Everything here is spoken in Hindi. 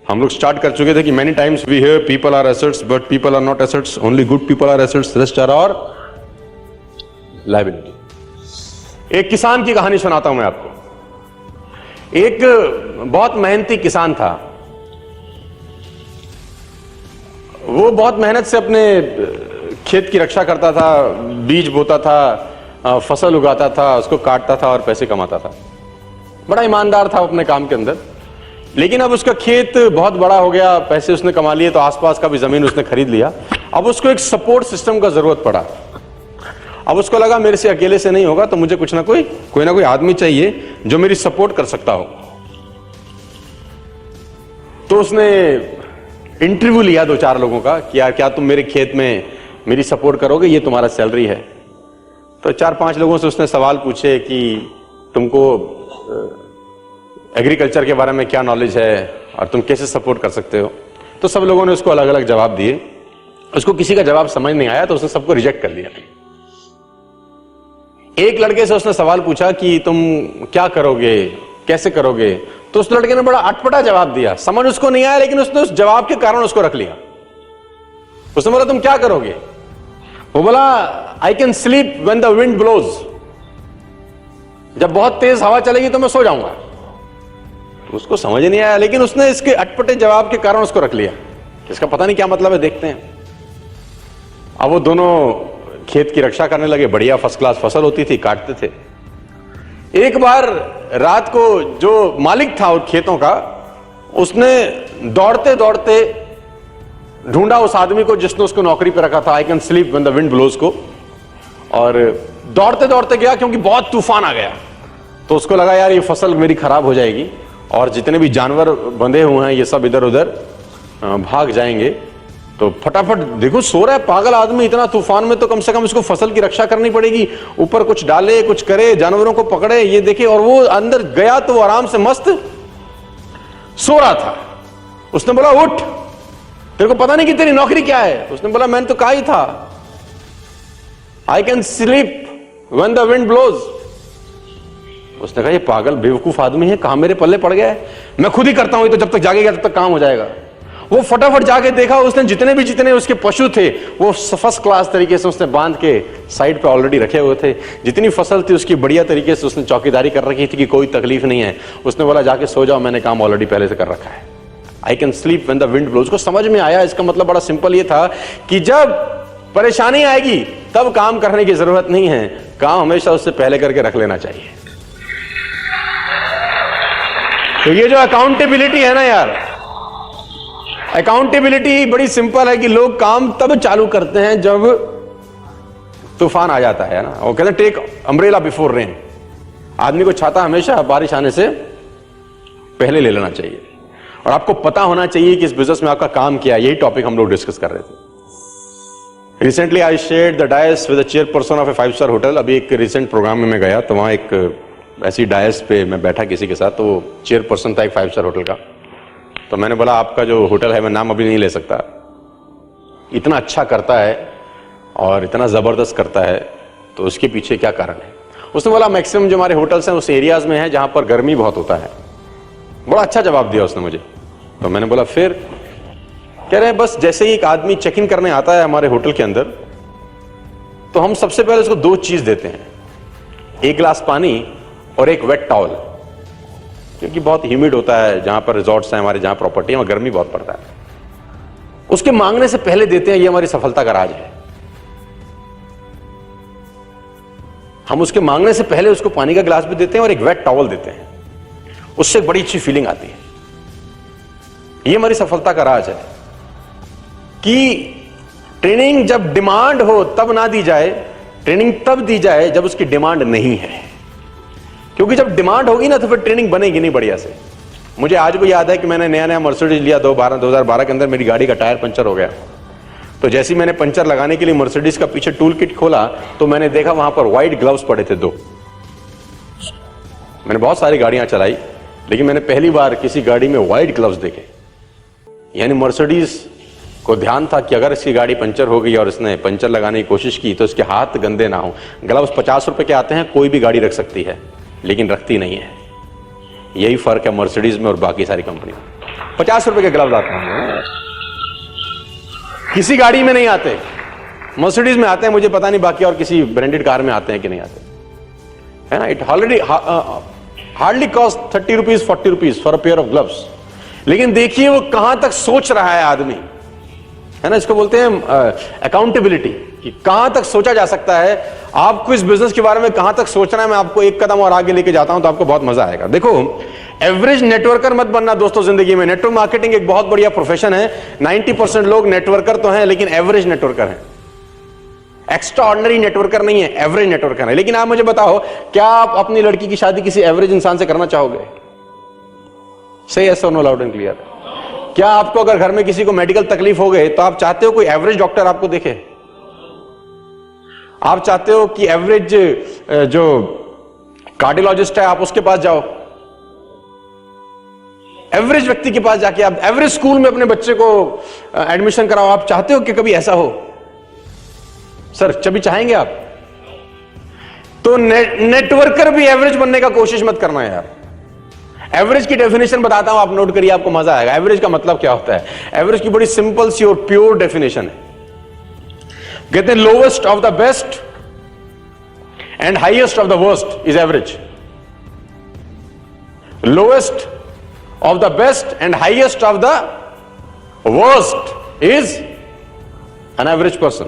हम लोग स्टार्ट कर चुके थे कि many times we hear people are assets but people are not assets, only good people are assets, rest are और लायबिलिटी। एक किसान की कहानी सुनाता हूं मैं आपको। एक बहुत मेहनती किसान था। वो बहुत मेहनत से अपने खेत की रक्षा करता था, बीज बोता था, फसल उगाता था, उसको काटता था और पैसे कमाता था। बड़ा ईमानदार था अपने काम के अंदर। लेकिन अब उसका खेत बहुत बड़ा हो गया, पैसे उसने कमा लिए तो आसपास का भी जमीन उसने खरीद लिया। अब उसको एक सपोर्ट सिस्टम का जरूरत पड़ा। अब उसको लगा मेरे से अकेले से नहीं होगा, तो मुझे कोई ना कोई आदमी चाहिए जो मेरी सपोर्ट कर सकता हो। तो उसने इंटरव्यू लिया 2-4 लोगों का कि यार क्या तुम मेरे खेत में मेरी सपोर्ट करोगे, ये तुम्हारा सैलरी है। तो 4-5 लोगों से उसने सवाल पूछे कि तुमको एग्रीकल्चर के बारे में क्या नॉलेज है और तुम कैसे सपोर्ट कर सकते हो। तो सब लोगों ने उसको अलग अलग जवाब दिए। उसको किसी का जवाब समझ नहीं आया तो उसने सबको रिजेक्ट कर दिया। एक लड़के से उसने सवाल पूछा कि तुम क्या करोगे, कैसे करोगे। तो उस लड़के ने बड़ा अटपटा जवाब दिया, समझ उसको नहीं आया, लेकिन उसने उस जवाब के कारण उसको रख लिया। उसने बोला तुम क्या करोगे? वो बोला I can sleep when the wind blows, जब बहुत तेज हवा चलेगी तो मैं सो जाऊंगा। उसको समझ नहीं आया, लेकिन उसने इसके अटपटे जवाब के कारण उसको रख लिया। इसका पता नहीं क्या मतलब है, देखते हैं। अब वो दोनों खेत की रक्षा करने लगे। बढ़िया फर्स्ट क्लास फसल होती थी, काटते थे। एक बार रात को जो मालिक था उन खेतों का, उसने दौड़ते दौड़ते ढूंढा उस आदमी को जिसने उसको नौकरी पे रखा था, I can sleep when the wind blows को, और दौड़ते दौड़ते गया क्योंकि बहुत तूफान आ गया। तो उसको लगा यार ये फसल मेरी खराब हो जाएगी और जितने भी जानवर बंधे हुए हैं ये सब इधर उधर भाग जाएंगे। तो फटाफट देखो सो रहा है पागल आदमी, इतना तूफान में तो कम से कम इसको फसल की रक्षा करनी पड़ेगी, ऊपर कुछ डाले कुछ करे, जानवरों को पकड़े, ये देखे। और वो अंदर गया तो वो आराम से मस्त सो रहा था। उसने बोला उठ, तेरे को पता नहीं कि तेरी नौकरी क्या है? उसने बोला मैंने तो कहा ही था I can sleep when the wind blows. उसने कहा ये पागल बेवकूफ आदमी है, कहां मेरे पल्ले पड़ गया है, मैं खुद ही करता हूं, तो जब तक जागेगा तब तक काम हो जाएगा। वो फटाफट जाके देखा, उसने जितने उसके पशु थे वो फर्स्ट क्लास तरीके से उसने बांध के साइड पे ऑलरेडी रखे हुए थे। जितनी फसल थी उसकी बढ़िया तरीके से उसने चौकीदारी कर रखी थी कि कोई तकलीफ नहीं है। उसने बोला जाके सो जाओ, मैंने काम ऑलरेडी पहले से कर रखा है। I can sleep when the wind blows को समझ में आया। इसका मतलब बड़ा सिंपल ये था कि जब परेशानी आएगी तब काम करने की जरूरत नहीं है, काम हमेशा उससे पहले करके रख लेना चाहिए। तो ये जो अकाउंटेबिलिटी है ना यार, अकाउंटेबिलिटी बड़ी सिंपल है कि लोग काम तब चालू करते हैं जब तूफान आ जाता है ना। वो कहते हैं टेक अम्ब्रेला बिफोर रेन। आदमी को छाता हमेशा बारिश आने से पहले ले लेना चाहिए। और आपको पता होना चाहिए कि इस बिजनेस में आपका काम क्या है। यही टॉपिक हम लोग डिस्कस कर रहे थे। Recently I shared the dias with the chairperson of a five star hotel. अभी एक रिसेंट प्रोग्राम में मैं गया तो वहां एक ऐसी डायस पे मैं बैठा किसी के साथ, तो वो चेयरपर्सन था एक 5-स्टार होटल का। तो मैंने बोला आपका जो होटल है, मैं नाम अभी नहीं ले सकता, इतना अच्छा करता है और इतना जबरदस्त करता है, तो उसके पीछे क्या कारण है? उसने बोला मैक्सिमम जो हमारे होटल्स हैं उस एरियाज में है जहां पर गर्मी बहुत होता है। बड़ा अच्छा जवाब दिया उसने मुझे। तो मैंने बोला फिर? कह रहे हैं बस जैसे ही एक आदमी चेक इन करने आता है हमारे होटल के अंदर, तो हम सबसे पहले उसको 2 चीज देते हैं, एक गिलास पानी और एक वेट टॉवल, क्योंकि बहुत ह्यूमिड होता है जहां पर रिजॉर्ट्स हैं हमारे, जहां प्रॉपर्टी है वहां गर्मी बहुत पड़ता है। उसके मांगने से पहले देते हैं, ये हमारी सफलता का राज है। हम उसके मांगने से पहले उसको पानी का गिलास भी देते हैं और एक वेट टॉवल देते हैं, उससे बड़ी अच्छी फीलिंग आती है। ये हमारी सफलता का राज है कि ट्रेनिंग जब डिमांड हो तब ना दी जाए, ट्रेनिंग तब दी जाए जब उसकी डिमांड नहीं है। क्योंकि जब डिमांड होगी ना तो फिर ट्रेनिंग बनेगी नहीं बढ़िया से। मुझे आज भी याद है कि मैंने नया मर्सिडीज लिया 2012 के अंदर। मेरी गाड़ी का टायर पंचर हो गया, तो जैसे ही मैंने पंचर लगाने के लिए मर्सिडीज का पीछे टूल किट खोला तो मैंने देखा वहां पर व्हाइट ग्लव्स पड़े थे 2। मैंने बहुत सारी गाड़ियां चलाई, लेकिन मैंने पहली बार किसी गाड़ी में व्हाइट ग्लव्स देखे। यानी मर्सिडीज को ध्यान था कि अगर इसकी गाड़ी पंचर हो गई और इसने पंचर लगाने की कोशिश की तो इसके हाथ गंदे ना हो। ग्लव्स 50 रुपए के आते हैं, कोई भी गाड़ी रख सकती है, लेकिन रखती नहीं है। यही फर्क है मर्सिडीज में और बाकी सारी कंपनी में। ₹50 के ग्लव्स आते हैं, किसी गाड़ी में नहीं आते, मर्सिडीज में आते हैं, मुझे पता नहीं बाकी और किसी ब्रांडेड कार में आते हैं कि नहीं आते, है ना। It already hardly cost ₹30 ₹40 for a pair of gloves. लेकिन देखिए वो कहां तक सोच रहा है आदमी, है ना। इसको बोलते हैं अकाउंटेबिलिटी, कि कहां तक सोचा जा सकता है। आपको इस बिजनेस के बारे में कहां तक सोचना है, मैं आपको एक कदम और आगे लेके जाता हूं तो आपको बहुत मजा आएगा। देखो, एवरेज नेटवर्कर मत बनना दोस्तों जिंदगी में। नेटवर्क मार्केटिंग एक बहुत बढ़िया प्रोफेशन है। 90% लोग नेटवर्कर तो हैं, लेकिन एवरेज नेटवर्कर हैं, एक्स्ट्रा ऑर्डिनरी नेटवर्कर नहीं है, एवरेज नेटवर्कर है। लेकिन आप मुझे बताओ, क्या आप अपनी लड़की की शादी किसी एवरेज इंसान से करना चाहोगे? सही है, so no loud and clear. क्या आपको अगर घर में किसी को मेडिकल तकलीफ हो गई तो आप चाहते हो कोई एवरेज डॉक्टर आपको देखे? आप चाहते हो कि एवरेज जो कार्डियोलॉजिस्ट है आप उसके पास जाओ? एवरेज व्यक्ति के पास जाके आप एवरेज स्कूल में अपने बच्चे को एडमिशन कराओ? आप चाहते हो कि कभी ऐसा हो? सर कभी चाहेंगे आप? तो नेटवर्कर भी एवरेज बनने का कोशिश मत करना यार। एवरेज की डेफिनेशन बताता हूं, आप नोट करिए, आपको मजा आएगा। एवरेज का मतलब क्या होता है? एवरेज की बड़ी सिंपल सी और प्योर डेफिनेशन है। कहते हैं lowest of the best and highest of the worst is average. Lowest of the best and highest of the worst is an average person.